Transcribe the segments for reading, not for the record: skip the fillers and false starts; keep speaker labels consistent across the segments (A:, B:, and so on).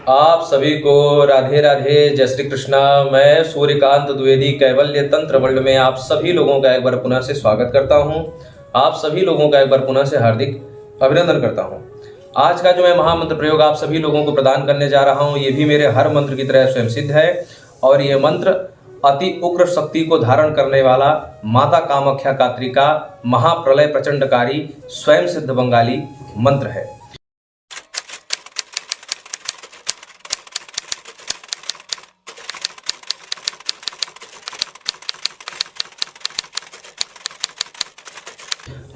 A: आप सभी को राधे राधे, जय श्री कृष्णा। मैं सूर्यकांत द्विवेदी कैवल्य तंत्र वर्ल्ड में आप सभी लोगों का एक बार पुनः से स्वागत करता हूं। आप सभी लोगों का एक बार पुनः से हार्दिक अभिनंदन करता हूं। आज का जो मैं महामंत्र प्रयोग आप सभी लोगों को प्रदान करने जा रहा हूं, ये भी मेरे हर मंत्र की तरह स्वयं सिद्ध है और ये मंत्र अति उग्र शक्ति को धारण करने वाला माता कामाख्या कात्री का महाप्रलय प्रचंडकारी स्वयं सिद्ध बंगाली मंत्र है।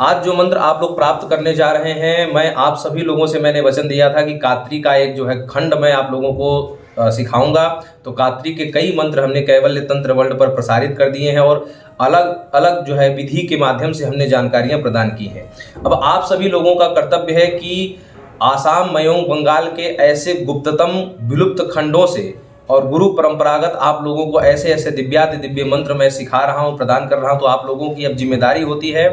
A: आज जो मंत्र आप लोग प्राप्त करने जा रहे हैं, मैं आप सभी लोगों से मैंने वचन दिया था कि कात्री का एक जो है खंड मैं आप लोगों को सिखाऊंगा। तो कात्री के कई मंत्र हमने कैवल्य तंत्र वर्ल्ड पर प्रसारित कर दिए हैं और अलग अलग जो है विधि के माध्यम से हमने जानकारियां प्रदान की हैं। अब आप सभी लोगों का कर्तव्य है कि आसाम मयोंग बंगाल के ऐसे गुप्ततम विलुप्त खंडों से और गुरु परंपरागत आप लोगों को ऐसे ऐसे दिव्याति दिव्य मंत्र मैं सिखा रहा हूं, प्रदान कर रहा हूं। तो आप लोगों की अब जिम्मेदारी होती है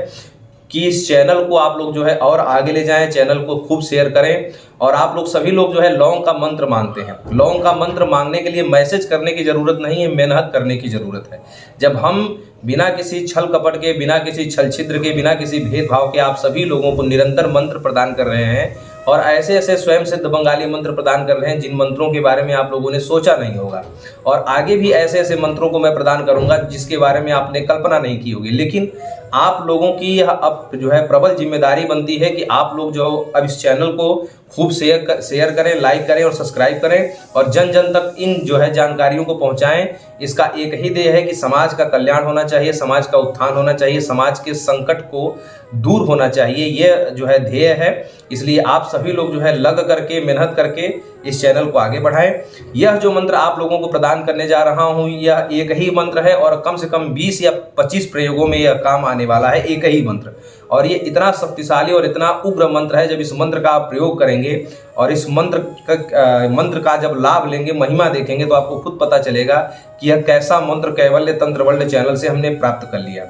A: कि इस चैनल को आप लोग जो है और आगे ले जाएं, चैनल को खूब शेयर करें। और आप लोग सभी लोग जो है लौंग का मंत्र मांगते हैं। लौंग का मंत्र मांगने के लिए मैसेज करने की ज़रूरत नहीं है, मेहनत करने की ज़रूरत है। जब हम बिना किसी छल कपट के, बिना किसी छल छिद्र के, बिना किसी भेदभाव के आप सभी लोगों को निरंतर मंत्र प्रदान कर रहे हैं और ऐसे ऐसे स्वयं सिद्ध बंगाली मंत्र प्रदान कर रहे हैं जिन मंत्रों के बारे में आप लोगों ने सोचा नहीं होगा, और आगे भी ऐसे ऐसे मंत्रों को मैं प्रदान करूंगा जिसके बारे में आपने कल्पना नहीं की होगी। लेकिन आप लोगों की यह अब जो है प्रबल जिम्मेदारी बनती है कि आप लोग जो अब इस चैनल को खूब शेयर करें, लाइक करें और सब्सक्राइब करें और जन जन तक इन जो है जानकारियों को पहुंचाएं। इसका एक ही ध्येय है कि समाज का कल्याण होना चाहिए, समाज का उत्थान होना चाहिए, समाज के संकट को दूर होना चाहिए, ये जो है ध्येय है। इसलिए आप सभी लोग जो है लग करके, मेहनत करके इस चैनल को आगे बढ़ाएं। यह जो मंत्र आप लोगों को प्रदान करने जा रहा हूं, यह एक ही मंत्र है और कम से कम 20 या 25 प्रयोगों में यह काम आने वाला है, एक ही मंत्र। और ये इतना शक्तिशाली और इतना उग्र मंत्र है, जब इस मंत्र का आप प्रयोग करेंगे और इस मंत्र का जब लाभ लेंगे, महिमा देखेंगे, तो आपको खुद पता चलेगा कि यह कैसा मंत्र कैवल्य तंत्र वर्ल्ड चैनल से हमने प्राप्त कर लिया।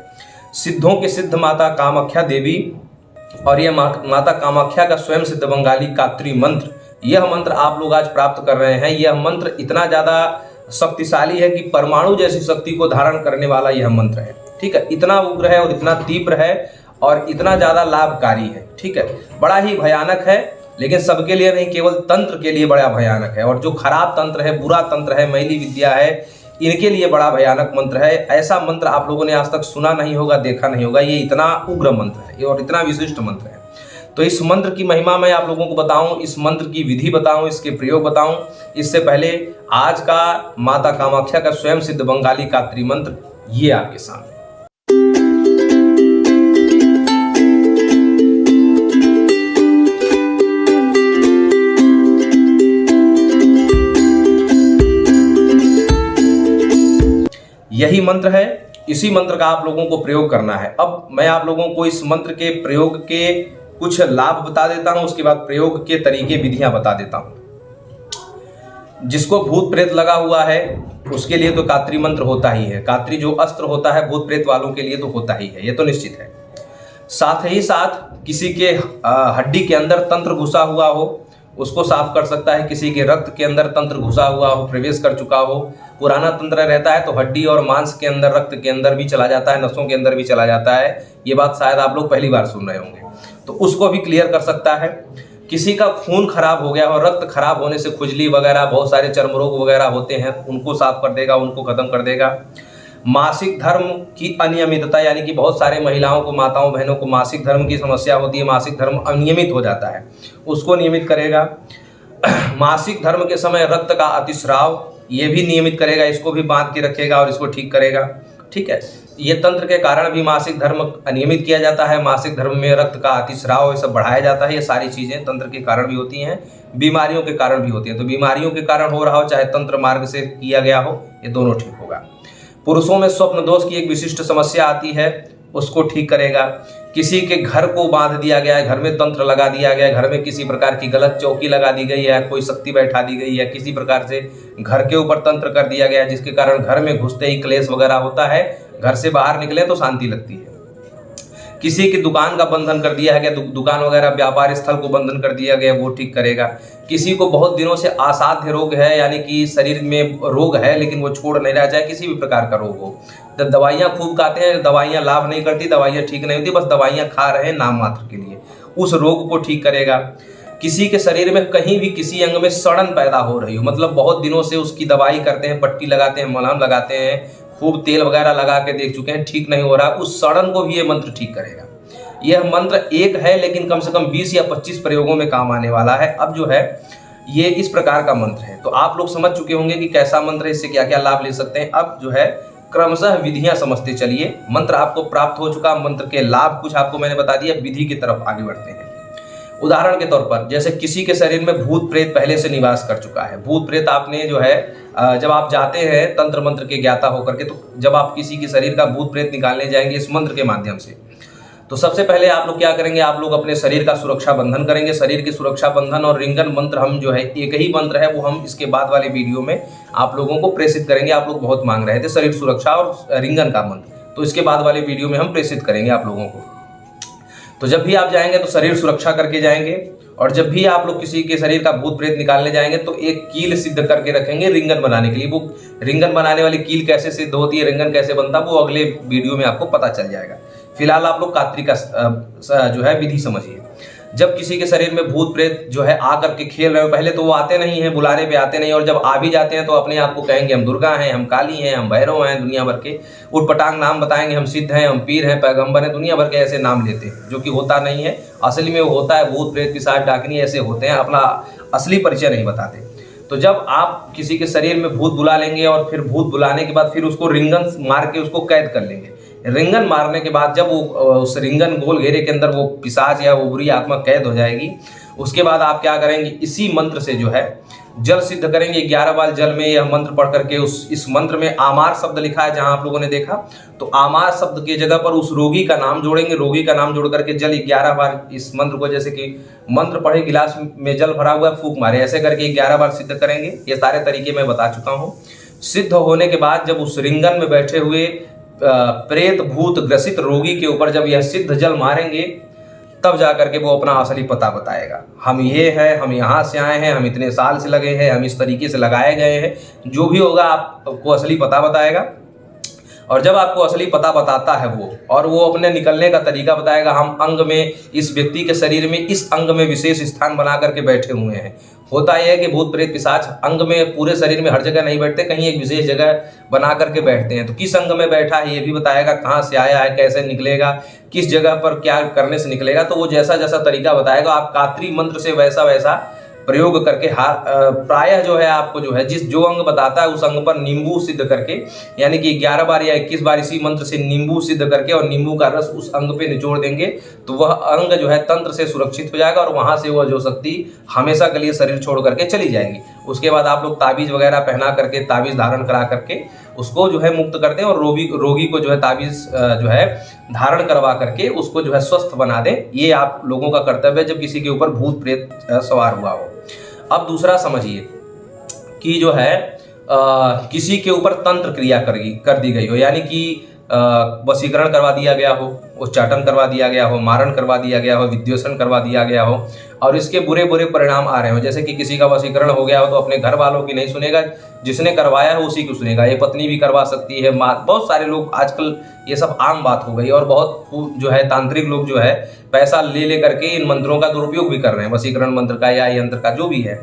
A: सिद्धों के सिद्ध माता कामाख्या देवी और यह माता कामाख्या का स्वयं सिद्ध बंगाली कात्री मंत्र, यह मंत्र आप लोग आज प्राप्त कर रहे हैं। यह मंत्र इतना ज़्यादा शक्तिशाली है कि परमाणु जैसी शक्ति को धारण करने वाला यह मंत्र है। ठीक है, इतना उग्र है और इतना तीव्र है और इतना ज़्यादा लाभकारी है। ठीक है, बड़ा ही भयानक है, लेकिन सबके लिए नहीं, केवल तंत्र के लिए बड़ा भयानक है। और जो खराब तंत्र है, बुरा तंत्र है, मैली विद्या है, इनके लिए बड़ा भयानक मंत्र है। ऐसा मंत्र आप लोगों ने आज तक सुना नहीं होगा, देखा नहीं होगा। ये इतना उग्र मंत्र है और इतना विशिष्ट मंत्र है। तो इस मंत्र की महिमा मैं आप लोगों को बताऊं, इस मंत्र की विधि बताऊं, इसके प्रयोग बताऊं, इससे पहले आज का माता कामाख्या का स्वयं सिद्ध बंगाली कात्री मंत्र ये आपके सामने। यही मंत्र है, इसी मंत्र का आप लोगों को प्रयोग करना है। अब मैं आप लोगों को इस मंत्र के प्रयोग के कुछ लाभ बता देता हूं, उसके बाद प्रयोग के तरीके, विधियां बता देता हूं। जिसको भूत प्रेत लगा हुआ है उसके लिए तो कात्री मंत्र होता ही है। कात्री जो अस्त्र होता है भूत प्रेत वालों के लिए तो होता ही है, ये तो निश्चित है। साथ ही साथ किसी के हड्डी के अंदर तंत्र घुसा हुआ हो उसको साफ कर सकता है। किसी के रक्त के अंदर तंत्र घुसा हुआ हो, प्रवेश कर चुका हो, पुराना तंत्र रहता है तो हड्डी और मांस के अंदर, रक्त के अंदर भी चला जाता है, नसों के अंदर भी चला जाता है। ये बात शायद आप लोग पहली बार सुन रहे होंगे, तो उसको भी क्लियर कर सकता है। किसी का खून खराब हो गया और रक्त खराब होने से खुजली वगैरह, बहुत सारे चर्म रोग वगैरह होते हैं, उनको साफ कर देगा, उनको खत्म कर देगा। मासिक धर्म की अनियमितता, यानी कि बहुत सारे महिलाओं को, माताओं बहनों को मासिक धर्म की समस्या होती है, मासिक धर्म अनियमित हो जाता है, उसको नियमित करेगा। मासिक धर्म के समय रक्त का अतिस्राव, ये भी नियमित करेगा, इसको भी बांध के रखेगा और इसको ठीक करेगा। ठीक है, ये तंत्र के कारण भी मासिक धर्म अनियमित किया जाता है, मासिक धर्म में रक्त का अतिस्राव ये सब बढ़ाया जाता है। ये सारी चीज़ें तंत्र के कारण भी होती हैं, बीमारियों के कारण भी होती हैं। तो बीमारियों के कारण हो रहा हो चाहे तंत्र मार्ग से किया गया हो, ये दोनों ठीक होगा। पुरुषों में स्वप्न दोष की एक विशिष्ट समस्या आती है, उसको ठीक करेगा। किसी के घर को बांध दिया गया है, घर में तंत्र लगा दिया गया है, घर में किसी प्रकार की गलत चौकी लगा दी गई है, कोई शक्ति बैठा दी गई है, किसी प्रकार से घर के ऊपर तंत्र कर दिया गया है जिसके कारण घर में घुसते ही क्लेश वगैरह होता है, घर से बाहर निकले तो शांति लगती है। किसी की दुकान का बंधन कर दिया है गया, दुकान वगैरह व्यापार स्थल को बंधन कर दिया गया, वो ठीक करेगा। किसी को बहुत दिनों से असाध्य रोग है, यानी कि शरीर में रोग है लेकिन वो छोड़ नहीं रहा, चाहे किसी भी प्रकार का रोग हो, जब दवाइयाँ खूब खाते हैं, दवाइयाँ लाभ नहीं करती, दवाइयाँ ठीक नहीं होती, बस दवाइयाँ खा रहे हैं नाम मात्र के लिए, उस रोग को ठीक करेगा। किसी के शरीर में कहीं भी किसी अंग में सड़न पैदा हो रही हो, मतलब बहुत दिनों से उसकी दवाई करते हैं, पट्टी लगाते हैं, मलहम लगाते हैं, खूब तेल वगैरह लगा के देख चुके हैं, ठीक नहीं हो रहा, उस सड़न को भी ये मंत्र ठीक करेगा। यह मंत्र एक है लेकिन कम से कम 20 या 25 प्रयोगों में काम आने वाला है। अब जो है ये इस प्रकार का मंत्र है, तो आप लोग समझ चुके होंगे कि कैसा मंत्र है, इससे क्या क्या लाभ ले सकते हैं। अब जो है क्रमशः विधियां समझते चलिए। मंत्र आपको प्राप्त हो चुका, मंत्र के लाभ कुछ आपको मैंने बता दिया, विधि की तरफ आगे बढ़ते हैं। उदाहरण के तौर पर, जैसे किसी के शरीर में भूत प्रेत पहले से निवास कर चुका है, भूत प्रेत आपने जो है जब आप जाते हैं तंत्र मंत्र के ज्ञाता होकर के, तो जब आप किसी के शरीर का भूत प्रेत निकालने जाएंगे इस मंत्र के माध्यम से, तो सबसे पहले आप लोग क्या करेंगे, आप लोग अपने शरीर का सुरक्षा बंधन करेंगे। शरीर की सुरक्षा बंधन और रिंगन मंत्र हम जो है एक ही मंत्र है, वो हम इसके बाद वाले वीडियो में आप लोगों को प्रेषित करेंगे। आप लोग बहुत मांग रहे थे शरीर सुरक्षा और रिंगन का मंत्र, तो इसके बाद वाले वीडियो में हम प्रेषित करेंगे आप लोगों को। तो जब भी आप जाएंगे तो शरीर सुरक्षा करके जाएंगे, और जब भी आप लोग किसी के शरीर का भूत प्रेत निकालने जाएंगे तो एक कील सिद्ध करके रखेंगे रिंगन बनाने के लिए। वो रिंगन बनाने वाली कील कैसे सिद्ध होती है, रिंगन कैसे बनता है, वो अगले वीडियो में आपको पता चल जाएगा। फिलहाल आप लोग कात्री का जो है विधि समझिए। जब किसी के शरीर में भूत प्रेत जो है आकर के खेल रहे हो, पहले तो वो आते नहीं हैं, बुलाने पे आते नहीं, और जब आ भी जाते हैं तो अपने आप को कहेंगे हम दुर्गा हैं, हम काली हैं, हम भैरव हैं, दुनिया भर के उटपटांग नाम बताएंगे, हम सिद्ध हैं, हम पीर हैं, पैगंबर हैं, दुनिया भर के ऐसे नाम लेते हैं, जो कि होता नहीं है। असली में वो होता है भूत प्रेत पिशाच डाकनी ऐसे होते हैं, अपना असली परिचय नहीं बताते। तो जब आप किसी के शरीर में भूत बुला लेंगे और फिर भूत बुलाने के बाद फिर उसको रिंगन मार के उसको कैद कर लेंगे। रिंगन मारने के बाद जब वो उस रिंगन गोल घेरे के अंदर वो पिशाच या वो बुरी आत्मा कैद हो जाएगी, उसके बाद आप क्या करेंगे, इसी मंत्र से जो है जल सिद्ध करेंगे। 11 बार जल में यह मंत्र पढ़ करके इस मंत्र में आमार शब्द लिखा है, जहां आप लोगों ने देखा, तो आमार शब्द की जगह पर उस रोगी का नाम जोड़ेंगे। रोगी का नाम जोड़ करके जल 11 बार इस मंत्र को, जैसे कि मंत्र पढ़े गिलास में जल भरा हुआ है, फूंक मारे, ऐसे करके 11 बार सिद्ध करेंगे। ये सारे तरीके मैं बता चुका हूँ। सिद्ध होने के बाद जब उस रिंगन में बैठे हुए प्रेत भूत ग्रसित रोगी के ऊपर जब यह सिद्ध जल मारेंगे, तब जाकर के वो अपना असली पता बताएगा। हम ये हैं, हम यहाँ से आए हैं, हम इतने साल से लगे हैं, हम इस तरीके से लगाए गए हैं, जो भी होगा आपको असली पता बताएगा। और जब आपको असली पता बताता है वो, और वो अपने निकलने का तरीका बताएगा, हम अंग में, इस व्यक्ति के शरीर में इस अंग में विशेष स्थान बना करके बैठे हुए हैं। होता यह है कि भूत प्रेत पिशाच अंग में, पूरे शरीर में हर जगह नहीं बैठते, कहीं एक विशेष जगह बना करके बैठते हैं। तो किस अंग में बैठा है ये भी बताएगा, कहाँ से आया है, कैसे निकलेगा, किस जगह पर क्या करने से निकलेगा। तो वो जैसा जैसा तरीका बताएगा, आप कात्री मंत्र से वैसा वैसा प्रयोग करके प्रायः जो है आपको जो है जो अंग बताता है उस अंग पर नींबू सिद्ध करके, यानी कि 11 बार या 21 बार इसी मंत्र से नींबू सिद्ध करके और नींबू का रस उस अंग पे निचोड़ देंगे, तो वह अंग जो है तंत्र से सुरक्षित हो जाएगा और वहां से वह जो शक्ति हमेशा के लिए शरीर छोड़ करके चली जाएगी। उसके बाद आप लोग ताबीज वगैरह पहना करके, ताबीज धारण करा करके उसको जो है मुक्त कर दें, और रोगी को जो है ताबीज जो है धारण करवा करके उसको जो है स्वस्थ बना दें। ये आप लोगों का कर्तव्य है जब किसी के ऊपर भूत प्रेत सवार हुआ हो। अब दूसरा समझिए कि जो है किसी के ऊपर तंत्र क्रिया कर दी गई हो, यानी कि वशीकरण करवा दिया गया हो, उच्चाटन करवा दिया गया हो, मारण करवा दिया गया हो, विद्वेषण करवा दिया गया हो, और इसके बुरे बुरे परिणाम आ रहे हो। जैसे कि किसी का वशीकरण हो गया हो तो अपने घर वालों की नहीं सुनेगा, जिसने करवाया है उसी की सुनेगा। ये पत्नी भी करवा सकती है, माँ, बहुत सारे लोग आजकल ये सब आम बात हो गई, और बहुत जो है तांत्रिक लोग जो है पैसा ले करके इन मंत्रों का दुरुपयोग भी कर रहे हैं, वशीकरण मंत्र का या यंत्र का जो भी है।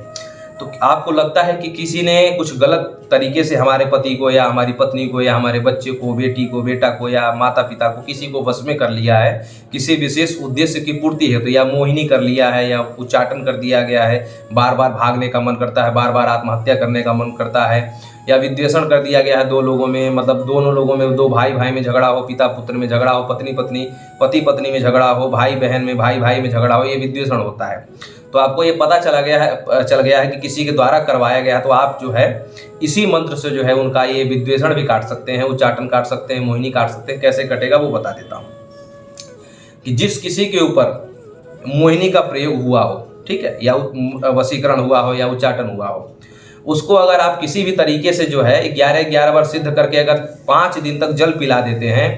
A: तो आपको लगता है कि किसी ने कुछ गलत तरीके से हमारे पति को या हमारी पत्नी को या हमारे बच्चे को, बेटी को, बेटा को या माता पिता को, किसी को वश में कर लिया है, किसी विशेष उद्देश्य की पूर्ति है, तो या मोहिनी कर लिया है या उच्चाटन कर दिया गया है, बार बार भागने का मन करता है, बार बार आत्महत्या करने का मन करता है, या विद्वेषण कर दिया गया है दो लोगों में, मतलब दोनों लोगों में, दो भाई भाई में झगड़ा हो, पिता पुत्र में झगड़ा हो, पत्नी पत्नी में झगड़ा हो, भाई बहन में, भाई भाई में झगड़ा हो, ये विद्वेषण होता है। तो आपको ये पता चल गया है कि किसी के द्वारा करवाया गया, तो आप जो है इसी मंत्र से जो है उनका ये विद्वेषण भी काट सकते हैं, उच्चाटन काट सकते हैं, मोहिनी काट सकते हैं। कैसे कटेगा वो बता देता हूँ कि जिस किसी के ऊपर मोहिनी का प्रयोग हुआ हो, ठीक है, या वशीकरण हुआ हो या उच्चाटन हुआ हो, उसको अगर आप किसी भी तरीके से जो है 11 बार सिद्ध करके अगर 5 दिन तक जल पिला देते हैं,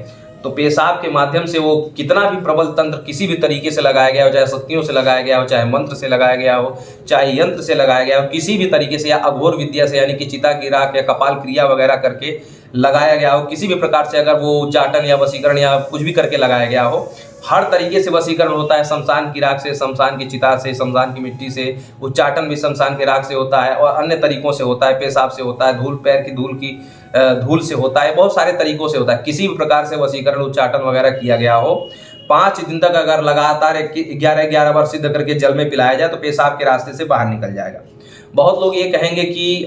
A: तो पेशाब के माध्यम से वो कितना भी प्रबल तंत्र किसी भी तरीके से लगाया गया हो, चाहे शक्तियों से लगाया गया हो, चाहे मंत्र से लगाया गया हो, चाहे यंत्र से लगाया गया हो, किसी भी तरीके से, या अघोर विद्या से यानी कि चिता की राख या कपाल क्रिया वगैरह करके लगाया गया हो, किसी भी प्रकार से अगर वो उच्चाटन या वशीकरण या कुछ भी करके लगाया गया हो, हर तरीके से वशीकरण होता है। शमशान की राख से, शमशान की चिता से, शमशान की मिट्टी से, उच्चाटन भी शमशान की राख से होता है और अन्य तरीकों से होता है, पेशाब से होता है, धूल, पैर की धूल से होता है, बहुत सारे तरीकों से होता है। किसी भी प्रकार से वशीकरण, उच्चाटन वगैरह किया गया हो, 5 दिन तक अगर लगातार 11 बार सिद्ध करके जल में पिलाया जाए तो पेशाब के रास्ते से बाहर निकल जाएगा। बहुत लोग ये कहेंगे कि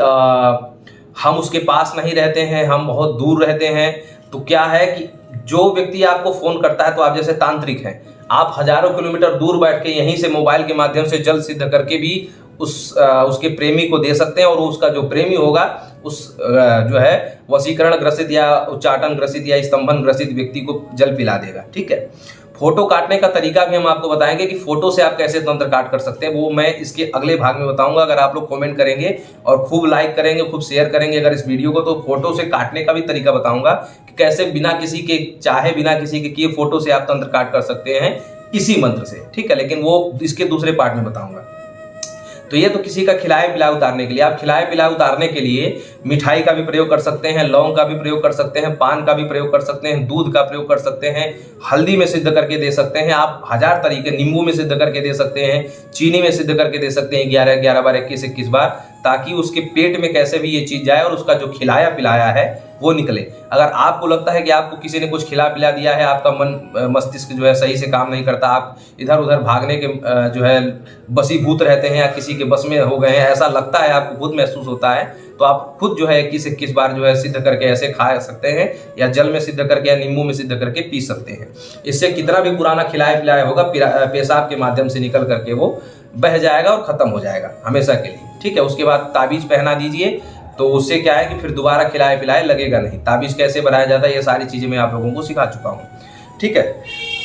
A: हम उसके पास नहीं रहते हैं, हम बहुत दूर रहते हैं। तो क्या है कि जो व्यक्ति आपको फोन करता है, तो आप जैसे तांत्रिक हैं, आप हजारों किलोमीटर दूर बैठ के यहीं से मोबाइल के माध्यम से जल सिद्ध करके भी उसके प्रेमी को दे सकते हैं और उसका जो प्रेमी होगा उस जो है वशीकरण ग्रसित या उच्चाटन ग्रसित या स्तंभन ग्रसित व्यक्ति को जल पिला देगा। ठीक है। फोटो काटने का तरीका भी हम आपको बताएंगे कि फोटो से आप कैसे तंत्र काट कर सकते हैं, वो मैं इसके अगले भाग में बताऊंगा। अगर आप लोग कमेंट करेंगे और खूब लाइक करेंगे, खूब शेयर करेंगे अगर इस वीडियो को, तो फोटो से काटने का भी तरीका बताऊंगा कि कैसे बिना किसी के चाहे, बिना किसी के किए फोटो से आप तंत्र काट कर सकते हैं इसी मंत्र से। ठीक है, लेकिन वो इसके दूसरे पार्ट में बताऊंगा। तो ये तो किसी का खिलाए पिलाए उतारने के लिए। आप खिलाए पिलाए उतारने के लिए मिठाई का भी प्रयोग कर सकते हैं, लौंग का भी प्रयोग कर सकते हैं, पान का भी प्रयोग कर सकते हैं, दूध का प्रयोग कर सकते हैं, हल्दी में सिद्ध करके दे सकते हैं, आप 1000 तरीके, नींबू में सिद्ध करके दे सकते हैं, चीनी में सिद्ध करके दे सकते हैं 11 बार, 21 बार, ताकि उसके पेट में कैसे भी ये चीज जाए और उसका जो खिलाया पिलाया है वो निकले। अगर आपको लगता है कि आपको किसी ने कुछ खिला पिला दिया है, आपका मन मस्तिष्क जो है सही से काम नहीं करता, आप इधर उधर भागने के जो है बसीभूत रहते हैं या किसी के बस में हो गए हैं, ऐसा लगता है, आपको खुद महसूस होता है, तो आप खुद जो है 21 बार जो है सिद्ध करके ऐसे खा सकते हैं, या जल में सिद्ध करके या नींबू में सिद्ध करके पी सकते हैं। इससे कितना भी पुराना खिलाया पिलाया होगा पेशाब के माध्यम से निकल करके वो बह जाएगा और खत्म हो जाएगा हमेशा के लिए। ठीक है। उसके बाद ताबीज पहना दीजिए, तो उससे क्या है कि फिर दोबारा खिलाए पिलाए लगेगा नहीं। ताबीज कैसे बनाया जाता है ये सारी चीजें मैं आप लोगों को सिखा चुका हूँ। ठीक है।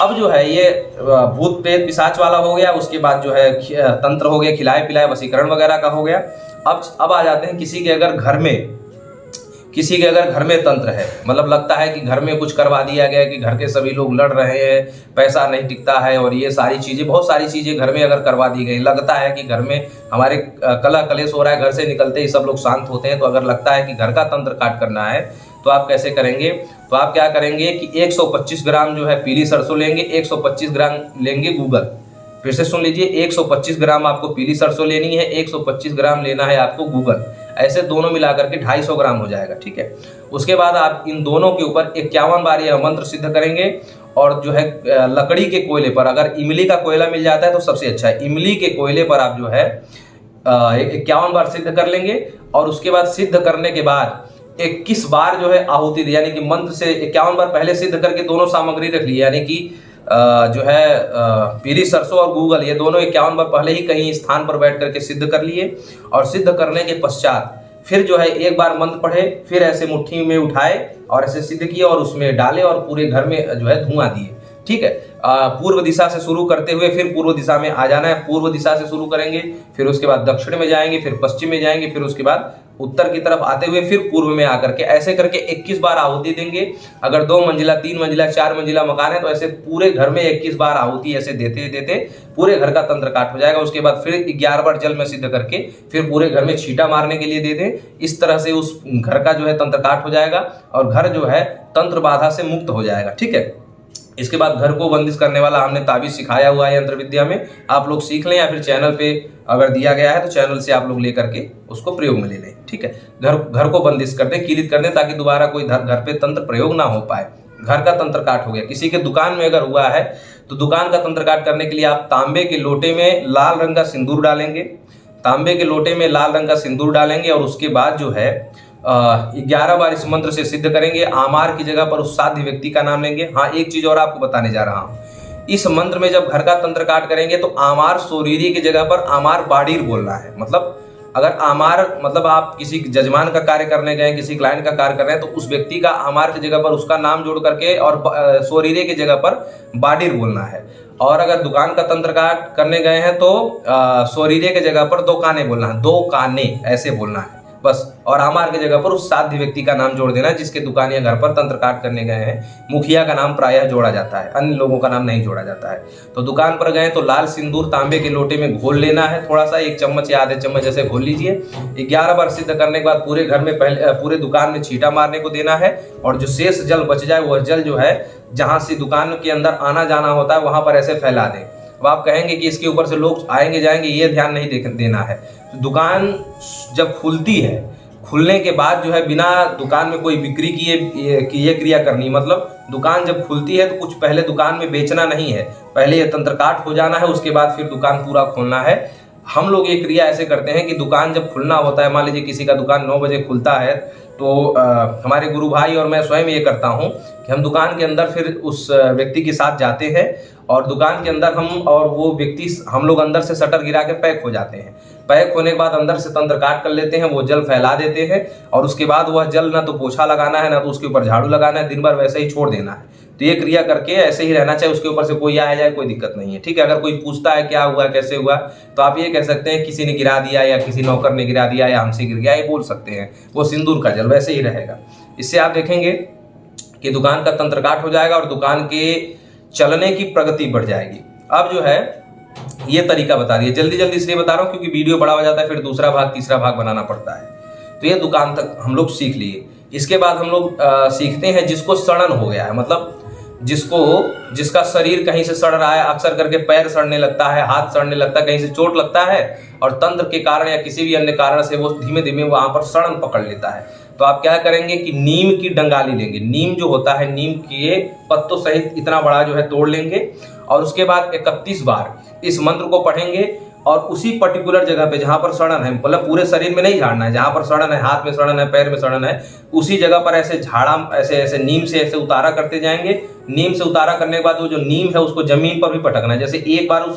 A: अब जो है ये भूत प्रेत पिशाच वाला हो गया, उसके बाद जो है तंत्र हो गया, खिलाए पिलाए वशीकरण वगैरह का हो गया। अब आ जाते हैं किसी के अगर घर में तंत्र है, मतलब लगता है कि घर में कुछ करवा दिया गया, कि घर के सभी लोग लड़ रहे हैं, पैसा नहीं टिकता है और ये सारी चीजें, बहुत सारी चीजें घर में अगर करवा दी गई, लगता है कि घर में हमारे कलह कलेश हो रहा है, घर से निकलते ही सब लोग शांत होते हैं, तो अगर लगता है कि घर का तंत्र काट करना है तो आप कैसे करेंगे? तो आप क्या करेंगे कि 125 ग्राम जो है पीली सरसों लेंगे, 125 ग्राम लेंगे गूगल। फिर से सुन लीजिए, 125 ग्राम आपको पीली सरसों लेनी है, 125 ग्राम लेना है आपको गूगल। ऐसे दोनों मिलाकर के 250 ग्राम हो जाएगा। ठीक है। उसके बाद आप इन दोनों के ऊपर 51 बार यह मंत्र सिद्ध करेंगे, और जो है लकड़ी के कोयले पर, अगर इमली का कोयला मिल जाता है तो सबसे अच्छा है, इमली के कोयले पर आप जो है 51 बार सिद्ध कर लेंगे। और उसके बाद सिद्ध करने के बाद 21 बार जो है आहुति, यानी कि मंत्र से 51 बार पहले सिद्ध करके दोनों सामग्री रख ली, यानी कि जो है पीली सरसों और गूगल, ये दोनों 51 बार पहले ही कहीं स्थान पर बैठ करके सिद्ध कर लिए। और सिद्ध करने के पश्चात फिर जो है एक बार मंत्र पढ़े, फिर ऐसे मुट्ठी में उठाए और ऐसे सिद्ध किए और उसमें डाले और पूरे घर में जो है धुआं दिए। ठीक है। पूर्व दिशा से शुरू करते हुए फिर पूर्व दिशा में आ जाना है, पूर्व दिशा से शुरू करेंगे, फिर उसके बाद दक्षिण में जाएंगे, फिर पश्चिम में जाएंगे, फिर उसके बाद उत्तर की तरफ आते हुए फिर पूर्व में आकर के ऐसे करके 21 बार आहुति देंगे। अगर 2 मंजिला, 3 मंजिला, 4 मंजिला मकान है तो ऐसे पूरे घर में 21 बार आहुति ऐसे देते देते पूरे घर का तंत्र काट हो जाएगा। उसके बाद फिर 11 बार जल में सिद्ध करके फिर पूरे घर में छींटा मारने के लिए दे दें। इस तरह से उस घर का जो है तंत्र काट हो जाएगा और घर जो है तंत्र बाधा से मुक्त हो जाएगा। ठीक है। इसके बाद घर को बंदिश करने वाला हमने ताबीज सिखाया हुआ है यंत्र विद्या में, आप लोग सीख लें, या फिर चैनल पे अगर दिया गया है तो चैनल से आप लोग लेकर के उसको प्रयोग में ले लें। ठीक है। घर को बंदिश कर दें, किलित कर दें, ताकि दोबारा कोई घर पे तंत्र प्रयोग ना हो पाए। घर का तंत्र काट हो गया। किसी के दुकान में अगर हुआ है तो दुकान का तंत्र काट करने के लिए आप तांबे के लोटे में लाल रंग का सिंदूर डालेंगे, तांबे के लोटे में लाल रंग का सिंदूर डालेंगे और उसके बाद जो है 11 बार इस मंत्र से सिद्ध करेंगे। आमार की जगह पर उस साध्य व्यक्ति का नाम लेंगे। हाँ, एक चीज और आपको बताने जा रहा हूँ, इस मंत्र में जब घर का तंत्र काट करेंगे तो आमार सोरीरी की जगह पर आमार बाड़ीर बोलना है। मतलब अगर आमार मतलब आप किसी जजमान का कार्य करने गए, किसी क्लाइंट का कार्य कर रहे हैं, तो उस व्यक्ति का आमार की जगह पर उसका नाम जोड़ करके और सोरीरे की जगह पर बाड़ीर बोलना है। और अगर दुकान का तंत्र काट करने गए हैं तो सोरीरे की जगह पर दो काने बोलना है, दो काने ऐसे बोलना है। बस। और आमार की जगह पर उस साध्य व्यक्ति का नाम जोड़ देना जिसके दुकान या घर पर तंत्र काट करने गए हैं। मुखिया का नाम प्रायः जोड़ा जाता है, अन्य लोगों का नाम नहीं जोड़ा जाता है। तो दुकान पर गए तो लाल सिंदूर तांबे के लोटे में घोल लेना है, थोड़ा सा 1 चम्मच या आधे चम्मच ऐसे घोल लीजिए। 11 बार सिद्ध करने के बाद पूरे घर में पूरे दुकान में छींटा मारने को देना है। और जो शेष जल बच जाए वह जल जो है जहां से दुकान के अंदर आना जाना होता है वहां पर ऐसे फैला दें। अब आप कहेंगे कि इसके ऊपर से लोग आएंगे जाएंगे, ये ध्यान नहीं देना है। तो दुकान जब खुलती है, खुलने के बाद जो है बिना दुकान में कोई बिक्री की ये क्रिया करनी, मतलब दुकान जब खुलती है तो कुछ पहले दुकान में बेचना नहीं है, पहले ये तंत्र काट हो जाना है, उसके बाद फिर दुकान पूरा खोलना है। हम लोग ये क्रिया ऐसे करते हैं कि दुकान जब खुलना होता है, मान लीजिए किसी का दुकान 9 बजे खुलता है, तो हमारे गुरु भाई और मैं स्वयं ये करता हूँ कि हम दुकान के अंदर फिर उस व्यक्ति के साथ जाते हैं और दुकान के अंदर हम और वो व्यक्ति हम लोग अंदर से शटर गिरा के पैक हो जाते हैं। पैक होने के बाद अंदर से तंत्र काट कर लेते हैं, वो जल फैला देते हैं और उसके बाद वह जल ना तो पोछा लगाना है ना तो उसके ऊपर झाड़ू लगाना है, दिन भर वैसे ही छोड़ देना है। तो ये क्रिया करके ऐसे ही रहना चाहिए, उसके ऊपर से कोई आया जाए कोई दिक्कत नहीं है, ठीक है। अगर कोई पूछता है क्या हुआ कैसे हुआ, तो आप ये कह सकते हैं किसी ने गिरा दिया या किसी नौकर ने गिरा दिया या हमसे गिर गया, ये बोल सकते हैं। वो सिंदूर का जल वैसे ही रहेगा। इससे आप देखेंगे कि दुकान का तंत्र काट हो जाएगा और दुकान के चलने की प्रगति बढ़ जाएगी। अब जो है ये तरीका बता दिया, जल्दी जल्दी इसलिए बता रहा हूँ क्योंकि वीडियो बड़ा हो जाता है, फिर दूसरा भाग तीसरा भाग बनाना पड़ता है। तो ये दुकान तक हम लोग सीख लिए। इसके बाद हम लोग सीखते हैं जिसको सड़न हो गया है, मतलब जिसका शरीर कहीं से सड़ रहा है, अक्सर करके पैर सड़ने लगता है, हाथ सड़ने लगता है, कहीं से चोट लगता है और तंत्र के कारण या किसी भी अन्य कारण से वो धीमे धीमे वहां पर सड़न पकड़ लेता है। तो आप क्या करेंगे कि नीम की डंगाली लेंगे, नीम जो होता है नीम के पत्तों सहित इतना बड़ा जो है तोड़ लेंगे और उसके बाद 31 बार इस मंत्र को पढ़ेंगे और उसी पर्टिकुलर जगह पे जहां पर सड़न है, मतलब पूरे शरीर में नहीं झाड़ना है, जहां पर सड़न है, हाथ में सड़न है, पैर में सड़न है, उसी जगह पर ऐसे झाड़ा ऐसे नीम से ऐसे उतारा करते जाएंगे। नीम से उतारा करने के बाद वो जो नीम है उसको जमीन पर भी पटकना है। जैसे एक बार उस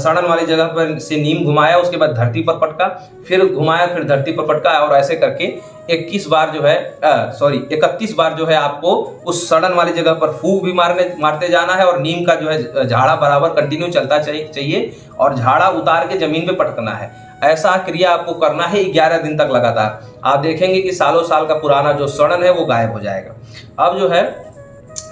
A: सड़न वाली जगह पर से नीम घुमाया, उसके बाद धरती पर पटका, फिर घुमाया, फिर धरती पर पटका और ऐसे करके 31 बार जो है आपको उस सड़न वाली जगह पर फूंक भी मारते जाना है और नीम का जो है झाड़ा बराबर कंटिन्यू चलता चाहिए और झाड़ा उतार के जमीन पे पटकना है। ऐसा क्रिया आपको करना है 11 दिन तक लगातार। आप देखेंगे कि सालों साल का पुराना जो सड़न है वो गायब हो जाएगा। अब जो है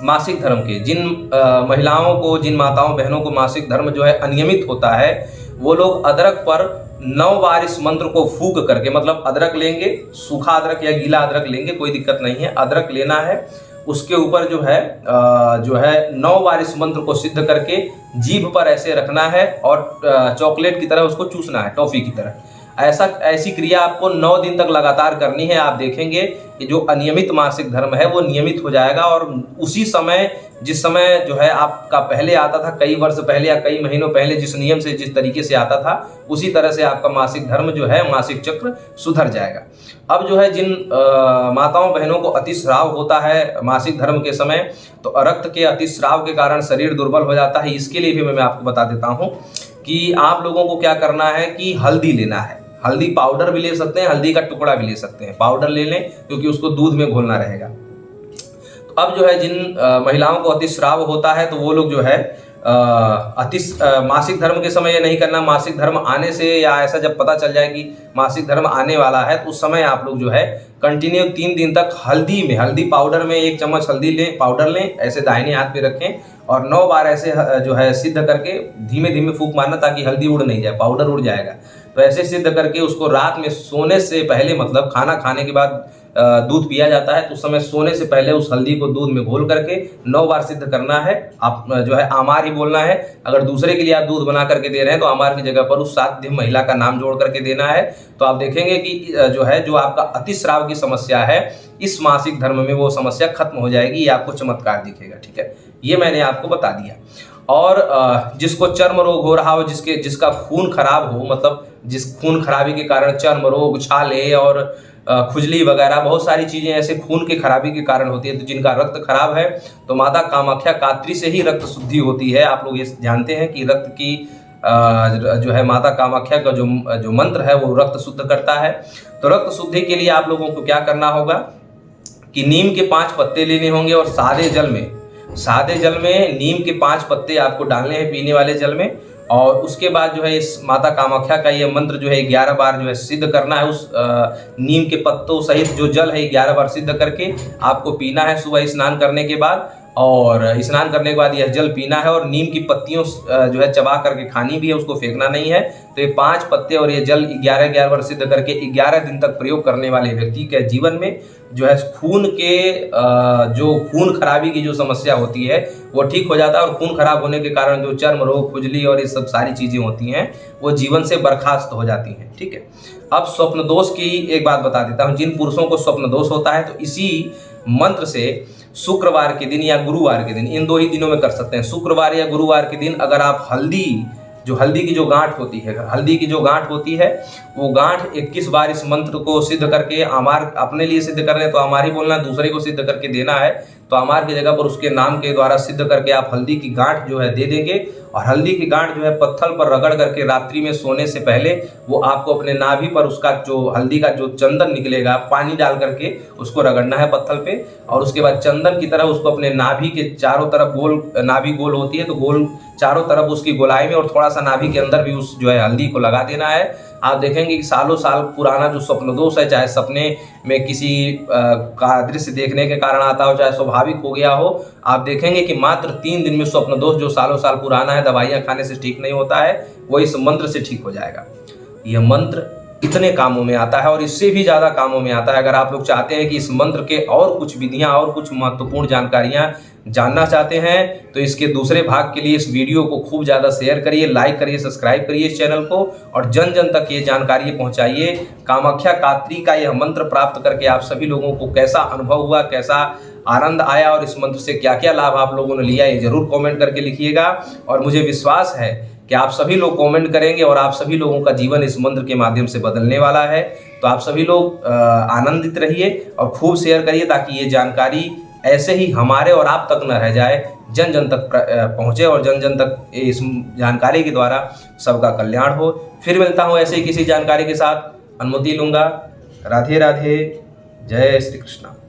A: मासिक धर्म के जिन महिलाओं को, जिन माताओं बहनों को मासिक धर्म जो है अनियमित होता है, वो लोग अदरक पर 9 बार इस मंत्र को फूंक करके, मतलब अदरक लेंगे, सूखा अदरक या गीला अदरक लेंगे, कोई दिक्कत नहीं है, अदरक लेना है, उसके ऊपर जो है 9 बार इस मंत्र को सिद्ध करके जीभ पर ऐसे रखना है और चॉकलेट की तरह उसको चूसना है, टॉफी की तरह। ऐसी क्रिया आपको 9 दिन तक लगातार करनी है। आप देखेंगे कि जो अनियमित मासिक धर्म है वो नियमित हो जाएगा और उसी समय, जिस समय जो है आपका पहले आता था, कई वर्ष पहले या कई महीनों पहले जिस नियम से, जिस तरीके से आता था, उसी तरह से आपका मासिक धर्म जो है, मासिक चक्र सुधर जाएगा। अब जो है जिन माताओं बहनों को अतिस्राव होता है मासिक धर्म के समय, तो रक्त के अतिस्राव के कारण शरीर दुर्बल हो जाता है। इसके लिए भी मैं आपको बता देता हूँ कि आप लोगों को क्या करना है कि हल्दी लेना है। हल्दी पाउडर भी ले सकते हैं, हल्दी का टुकड़ा भी ले सकते हैं, पाउडर ले लें क्योंकि उसको दूध में घोलना रहेगा। तो अब जो है जिन महिलाओं को अतिस्राव होता है तो वो लोग जो है मासिक धर्म के समय ये नहीं करना। मासिक धर्म आने से या ऐसा जब पता चल जाए कि मासिक धर्म आने वाला है तो उस समय आप लोग जो है कंटिन्यू 3 दिन तक हल्दी पाउडर में 1 चम्मच हल्दी लें, पाउडर लें, ऐसे दाहिने हाथ पे रखें और 9 बार ऐसे जो है सिद्ध करके धीमे धीमे फूंक मारना ताकि हल्दी उड़ नहीं जाए, पाउडर उड़ जाएगा। तो ऐसे सिद्ध करके उसको रात में सोने से पहले, मतलब खाना खाने के बाद दूध पिया जाता है तो उस समय सोने से पहले उस हल्दी को दूध में घोल करके 9 बार सिद्ध करना है। आप जो है आमार ही बोलना है। अगर दूसरे के लिए आप दूध बना करके दे रहे हैं तो आमार की जगह पर उस साध्य महिला का नाम जोड़ करके देना है। तो आप देखेंगे कि जो आपका अतिस्राव की समस्या है इस मासिक धर्म में वो समस्या खत्म हो जाएगी। ये आपको चमत्कार दिखेगा, ठीक है। ये मैंने आपको बता दिया। और जिसको चर्म रोग हो रहा हो, जिसका खून खराब हो, मतलब जिस खून खराबी के कारण चर्म रोग, छाले और खुजली वगैरह बहुत सारी चीजें ऐसे खून के खराबी के कारण होती है, तो जिनका रक्त खराब है तो माता कामाख्या कात्री से ही रक्त शुद्धि होती है। आप लोग ये जानते हैं कि रक्त की जो है माता कामाख्या का जो मंत्र है वो रक्त शुद्ध करता है। तो रक्त शुद्धि के लिए आप लोगों को क्या करना होगा कि नीम के 5 पत्ते लेने होंगे और सादे जल में नीम के 5 पत्ते आपको डालने हैं पीने वाले जल में। और उसके बाद जो है इस माता कामाख्या का ये मंत्र जो है 11 बार जो है सिद्ध करना है। उस नीम के पत्तों सहित जो जल है 11 बार सिद्ध करके आपको पीना है सुबह स्नान करने के बाद। और स्नान करने के बाद यह जल पीना है और नीम की पत्तियों जो है चबा करके खानी भी है, उसको फेंकना नहीं है। तो ये 5 पत्ते और ये जल 11 बार सिद्ध करके 11 दिन तक प्रयोग करने वाले व्यक्ति के जीवन में जो है खून के जो खून खराबी की जो समस्या होती है वो ठीक हो जाता है। और खून खराब होने के कारण जो चर्म रोग, खुजली और ये सब सारी चीजें होती हैं वो जीवन से बर्खास्त हो जाती हैं। ठीक है, अब स्वप्न दोष की एक बात बता देता हूँ। जिन पुरुषों को स्वप्न दोष होता है तो इसी मंत्र से शुक्रवार के दिन या गुरुवार के दिन, इन 2 ही दिनों में कर सकते हैं। शुक्रवार या गुरुवार के दिन अगर आप हल्दी की जो गांठ होती है, हल्दी की जो गांठ होती है वो गांठ 21 बार इस मंत्र को सिद्ध करके, आमार अपने लिए सिद्ध कर रहे हैं तो आमार ही बोलना, दूसरे को सिद्ध करके देना है तो आमार की जगह पर उसके नाम के द्वारा सिद्ध करके आप हल्दी की गांठ जो है दे देंगे। और हल्दी की गांठ जो है पत्थर पर रगड़ करके रात्रि में सोने से पहले वो आपको अपने नाभि पर उसका जो हल्दी का जो चंदन निकलेगा पानी डाल करके उसको रगड़ना है पत्थर पे। और उसके बाद चंदन की तरह उसको अपने नाभि के चारों तरफ गोल, नाभि गोल होती है तो गोल चारों तरफ उसकी गोलाई में और थोड़ा सा नाभि के अंदर भी उस जो है हल्दी को लगा देना है। आप देखेंगे कि सालों साल पुराना जो स्वप्न दोष है, चाहे सपने में किसी का दृश्य देखने के कारण आता हो, चाहे स्वाभाविक हो गया हो, आप देखेंगे कि मात्र 3 दिन में स्वप्न दोष जो सालों साल पुराना है, दवाइयां खाने से ठीक नहीं होता है, वो इस मंत्र से ठीक हो जाएगा। यह मंत्र इतने कामों में आता है और इससे भी ज़्यादा कामों में आता है। अगर आप लोग चाहते हैं कि इस मंत्र के और कुछ विधियां और कुछ महत्वपूर्ण जानकारियां जानना चाहते हैं तो इसके दूसरे भाग के लिए इस वीडियो को खूब ज़्यादा शेयर करिए, लाइक करिए, सब्सक्राइब करिए इस चैनल को और जन जन तक ये जानकारी पहुंचाइए। कामाख्या कात्री का यह मंत्र प्राप्त करके आप सभी लोगों को कैसा अनुभव हुआ, कैसा आनंद आया और इस मंत्र से क्या क्या लाभ आप लोगों ने लिया, ये जरूर कमेंट करके लिखिएगा। और मुझे विश्वास है कि आप सभी लोग कमेंट करेंगे और आप सभी लोगों का जीवन इस मंत्र के माध्यम से बदलने वाला है। तो आप सभी लोग आनंदित रहिए और खूब शेयर करिए ताकि ये जानकारी ऐसे ही हमारे और आप तक न रह जाए, जन जन तक पहुँचे और जन जन तक इस जानकारी के द्वारा सबका कल्याण हो। फिर मिलता हूँ ऐसे ही किसी जानकारी के साथ, अनुमति लूँगा। राधे राधे, जय श्री कृष्ण।